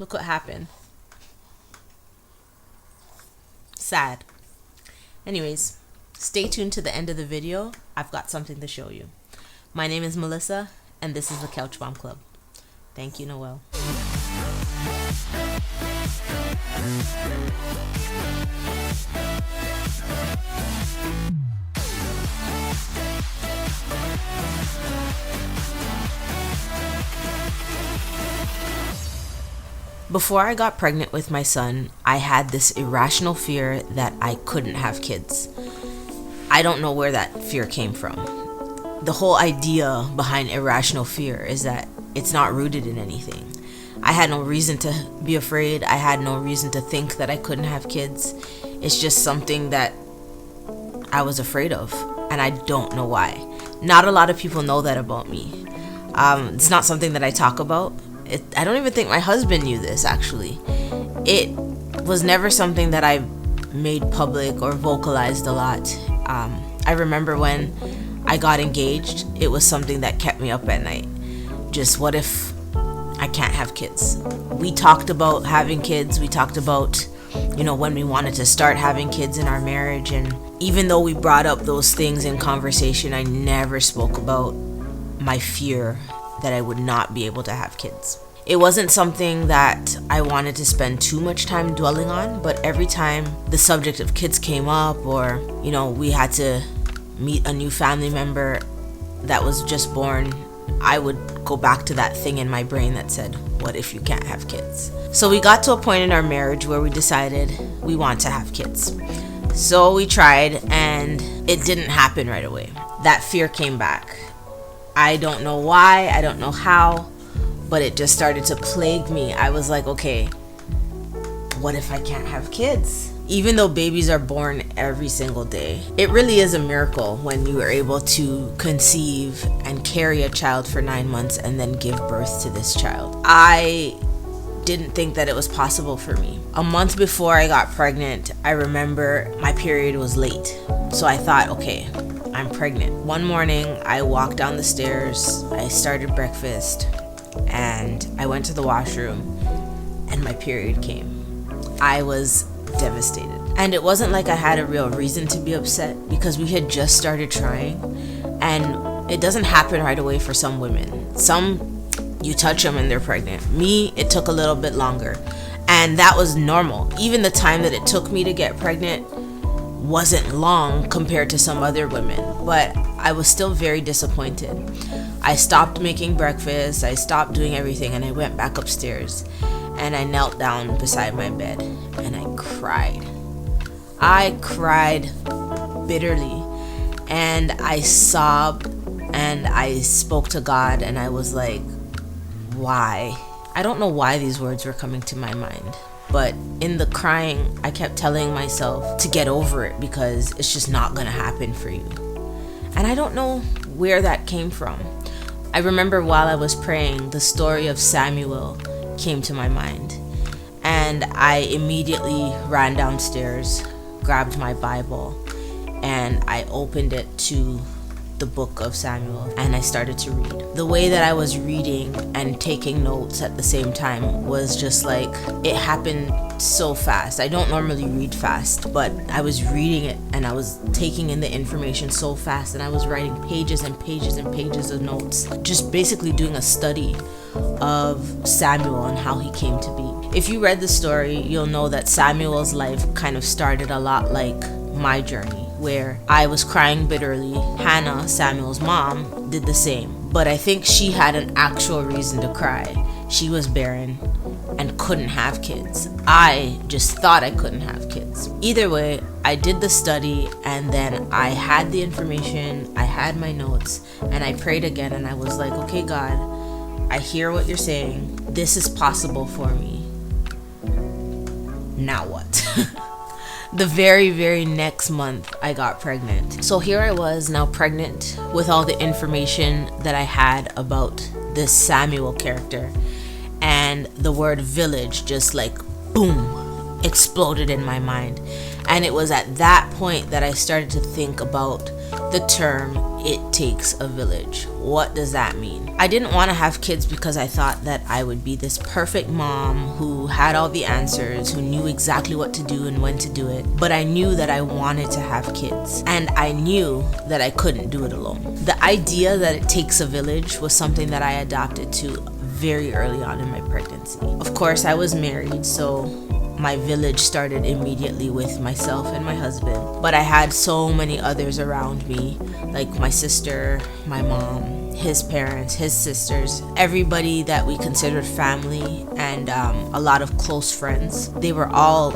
look what happened. Sad. Anyways, stay tuned to the end of the video. I've got something to show you. My name is Melissa, and this is the Couch Mom Club. Thank you, Noel. Before I got pregnant with my son, I had this irrational fear that I couldn't have kids. I don't know where that fear came from. The whole idea behind irrational fear is that it's not rooted in anything. I had no reason to be afraid. I had no reason to think that I couldn't have kids. It's just something that I was afraid of, and I don't know why. Not a lot of people know that about me. It's not something that I talk about. I don't even think my husband knew this, actually. It was never something that I made public or vocalized a lot. I remember when I got engaged, it was something that kept me up at night. Just what if I can't have kids? We talked about having kids. We talked about, when we wanted to start having kids in our marriage. And even though we brought up those things in conversation, I never spoke about my fear that I would not be able to have kids. It wasn't something that I wanted to spend too much time dwelling on, but every time the subject of kids came up, or, we had to meet a new family member that was just born, I would go back to that thing in my brain that said, what if you can't have kids? So we got to a point in our marriage where we decided we want to have kids. So we tried, and it didn't happen right away. That fear came back. I don't know why, I don't know how, but it just started to plague me. I was like, okay, what if I can't have kids? Even though babies are born every single day, it really is a miracle when you are able to conceive and carry a child for 9 months and then give birth to this child. I didn't think that it was possible for me. A month before I got pregnant, I remember my period was late. So I thought, okay, I'm pregnant. One morning, I walked down the stairs, I started breakfast, and I went to the washroom, and my period came. I was devastated. And it wasn't like I had a real reason to be upset, because we had just started trying, and it doesn't happen right away for some women. Some, you touch them and they're pregnant. Me, it took a little bit longer, and that was normal. Even the time that it took me to get pregnant wasn't long compared to some other women, but I was still very disappointed. I stopped making breakfast, I stopped doing everything, and I went back upstairs, and I knelt down beside my bed, and I cried. I cried bitterly, and I sobbed, and I spoke to God, and I was like, why? I don't know why these words were coming to my mind. But in the crying, I kept telling myself to get over it, because it's just not gonna happen for you. And I don't know where that came from. I remember while I was praying, the story of Samuel came to my mind. And I immediately ran downstairs, grabbed my Bible, and I opened it to the book of Samuel, and I started to read. The way that I was reading and taking notes at the same time was just like, it happened so fast. I don't normally read fast, but I was reading it and I was taking in the information so fast, and I was writing pages and pages and pages of notes, just basically doing a study of Samuel and how he came to be. If you read the story, you'll know that Samuel's life kind of started a lot like my journey, where I was crying bitterly. Hannah, Samuel's mom, did the same, but I think she had an actual reason to cry. She was barren and couldn't have kids. I just thought I couldn't have kids. Either way, I did the study, and then I had the information, I had my notes, and I prayed again, and I was like, okay, God, I hear what you're saying. This is possible for me. Now what? The very, very next month, I got pregnant. So here I was now pregnant with all the information that I had about this Samuel character. And the word village just like boom exploded in my mind. And it was at that point that I started to think about the term, it takes a village. What does that mean? I didn't want to have kids because I thought that I would be this perfect mom who had all the answers, who knew exactly what to do and when to do it. But I knew that I wanted to have kids, and I knew that I couldn't do it alone. The idea that it takes a village was something that I adopted to very early on in my pregnancy. Of course, I was married, so my village started immediately with myself and my husband. But I had so many others around me, like my sister, my mom, his parents, his sisters, everybody that we considered family, and a lot of close friends. They were all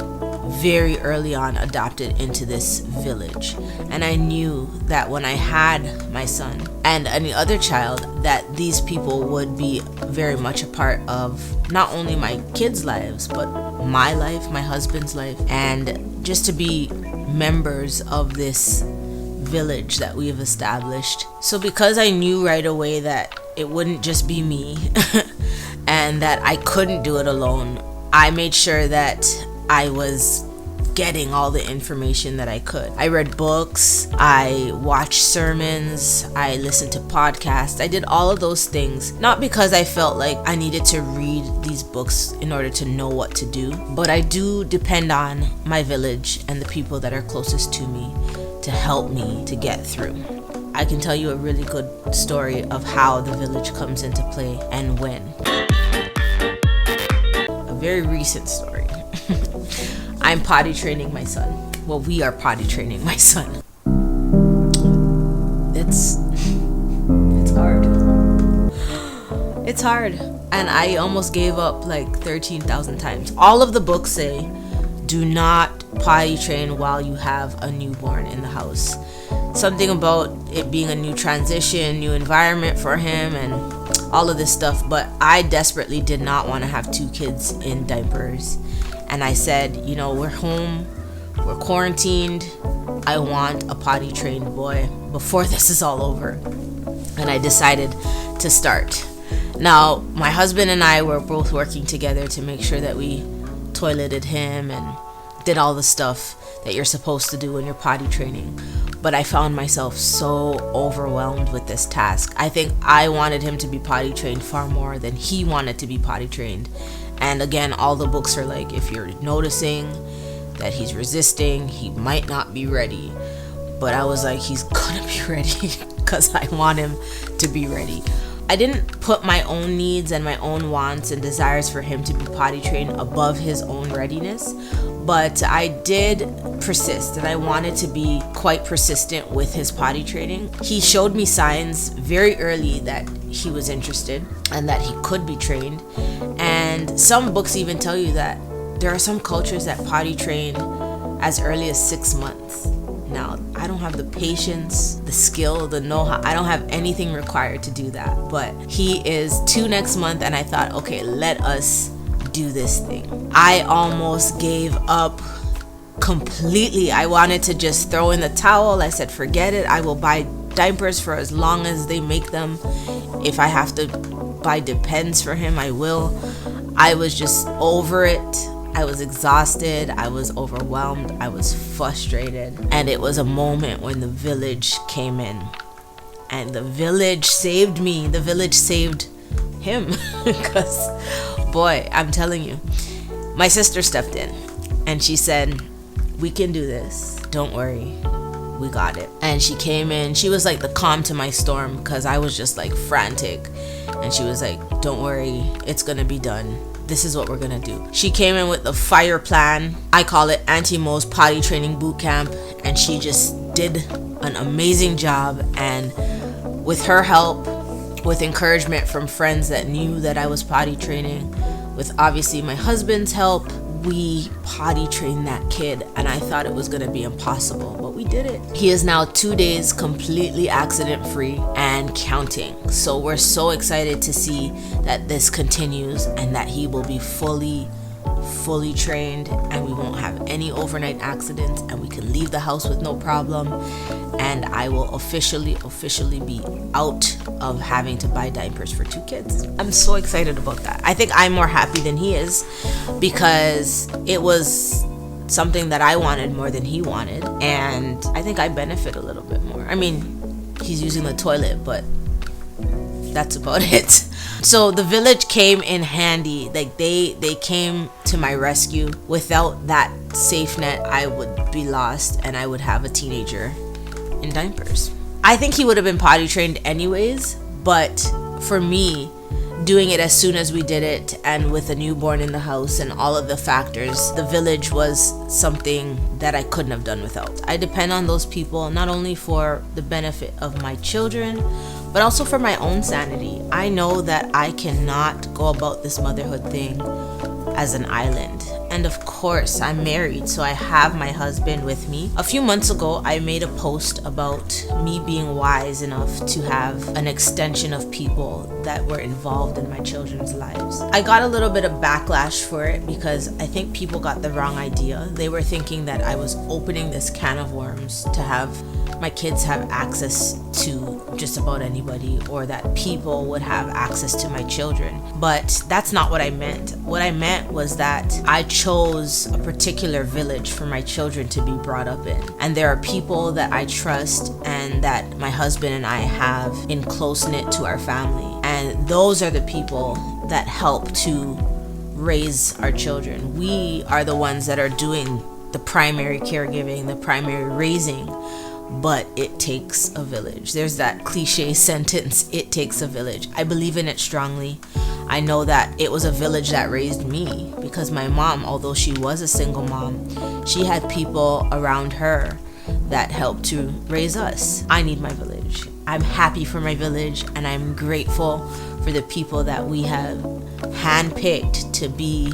very early on adopted into this village. And I knew that when I had my son and any other child, that these people would be very much a part of not only my kids' lives, but my life, my husband's life, and just to be members of this village that we've established. So because I knew right away that it wouldn't just be me and that I couldn't do it alone, I made sure that I was getting all the information that I could. I read books, I watched sermons, I listened to podcasts. I did all of those things, not because I felt like I needed to read these books in order to know what to do, but I do depend on my village and the people that are closest to me to help me to get through. I can tell you a really good story of how the village comes into play and when. A very recent story. I'm potty training my son. Well, we are potty training my son. It's hard. It's hard. And I almost gave up like 13,000 times. All of the books say, do not potty train while you have a newborn in the house. Something about it being a new transition, new environment for him, and all of this stuff. But I desperately did not want to have 2 kids in diapers. And I said, we're home, we're quarantined, I want a potty trained boy before this is all over. And I decided to start. Now, my husband and I were both working together to make sure that we toileted him and did all the stuff that you're supposed to do when you're potty training. But I found myself so overwhelmed with this task. I think I wanted him to be potty trained far more than he wanted to be potty trained. And again, all the books are like, if you're noticing that he's resisting, he might not be ready. But I was like, he's gonna be ready because I want him to be ready. I didn't put my own needs and my own wants and desires for him to be potty trained above his own readiness. But I did persist, and I wanted to be quite persistent with his potty training. He showed me signs very early that he was interested and that he could be trained. And some books even tell you that there are some cultures that potty train as early as 6 months. Now, I don't have the patience, the skill, the know-how. I don't have anything required to do that. But he is 2 next month, and I thought, okay, let us do this thing. I almost gave up completely. I wanted to just throw in the towel. I said, forget it. I will buy diapers for as long as they make them. If I have to buy Depends for him, I will. I was just over it. I was exhausted. I was overwhelmed. I was frustrated. And it was a moment when the village came in. And the village saved me. The village saved him. Because, boy, I'm telling you, my sister stepped in and she said, we can do this. Don't worry. We got it. And she came in. She was like the calm to my storm because I was just like frantic. And she was like, don't worry. It's going to be done. This is what we're going to do. She came in with the fire plan. I call it Auntie Mo's potty training boot camp. And she just did an amazing job. And with her help, with encouragement from friends that knew that I was potty training, with obviously my husband's help, we potty trained that kid, and I thought it was going to be impossible, but we did it. He is now 2 days completely accident free and counting. So we're so excited to see that this continues and that he will be fully fully trained, and we won't have any overnight accidents, and we can leave the house with no problem, and I will officially be out of having to buy diapers for 2 kids. I'm so excited about that. I think I'm more happy than he is, because it was something that I wanted more than he wanted, and I think I benefit a little bit more. I mean, he's using the toilet, but that's about it. So the village came in handy. Like they came to my rescue. Without that safe net, I would be lost, and I would have a teenager in diapers. I think he would have been potty trained anyways, but for me, doing it as soon as we did it, and with a newborn in the house and all of the factors, the village was something that I couldn't have done without. I depend on those people not only for the benefit of my children, but also for my own sanity. I know that I cannot go about this motherhood thing as an island. And of course, I'm married, so I have my husband with me. A few months ago, I made a post about me being wise enough to have an extension of people that were involved in my children's lives. I got a little bit of backlash for it because I think people got the wrong idea. They were thinking that I was opening this can of worms to have my kids have access to just about anybody, or that people would have access to my children. But that's not what I meant. What I meant was that I chose a particular village for my children to be brought up in. And there are people that I trust and that my husband and I have in close-knit to our family. And those are the people that help to raise our children. We are the ones that are doing the primary caregiving, the primary raising. But it takes a village. There's that cliche sentence, it takes a village. I believe in it strongly. I know that it was a village that raised me, because my mom, although she was a single mom, she had people around her that helped to raise us. I need my village. I'm happy for my village, and I'm grateful for the people that we have handpicked to be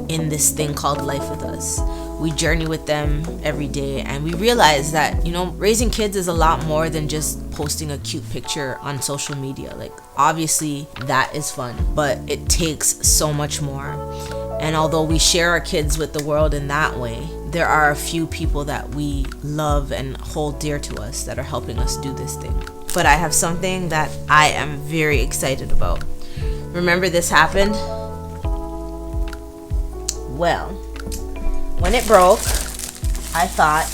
in this thing called life with us. We journey with them every day, and we realize that, raising kids is a lot more than just posting a cute picture on social media. Like, obviously that is fun, but it takes so much more. And although we share our kids with the world in that way, there are a few people that we love and hold dear to us that are helping us do this thing. But I have something that I am very excited about. Remember this happened? Well, when it broke, I thought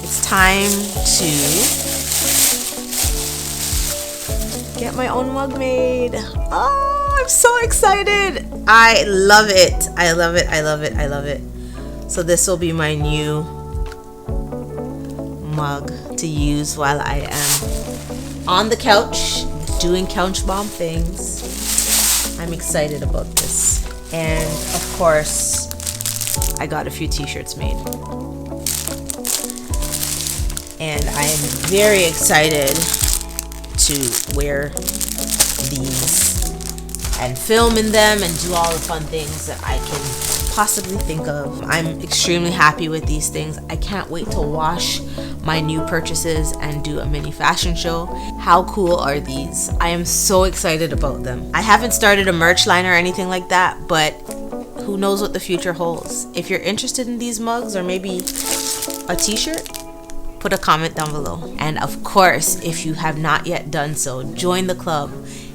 it's time to get my own mug made. Oh, I'm so excited. I love it. I love it. I love it. I love it. So this will be my new mug to use while I am on the couch doing couch mom things. I'm excited about this. And of course, I got a few t-shirts made. And I am very excited to wear these and film in them and do all the fun things that I can possibly think of. I'm extremely happy with these things. I can't wait to wash my new purchases and do a mini fashion show. How cool are these? I am so excited about them. I haven't started a merch line or anything like that, but who knows what the future holds. If you're interested in these mugs or maybe a t-shirt, put a comment down below. And of course, if you have not yet done so, join the club.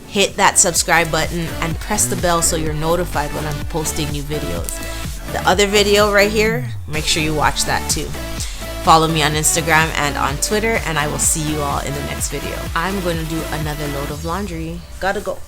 Hit that subscribe button and press the bell so you're notified when I'm posting new videos. The other video right here, make sure you watch that too. Follow me on Instagram and on Twitter, and I will see you all in the next video. I'm going to do another load of laundry. Gotta go.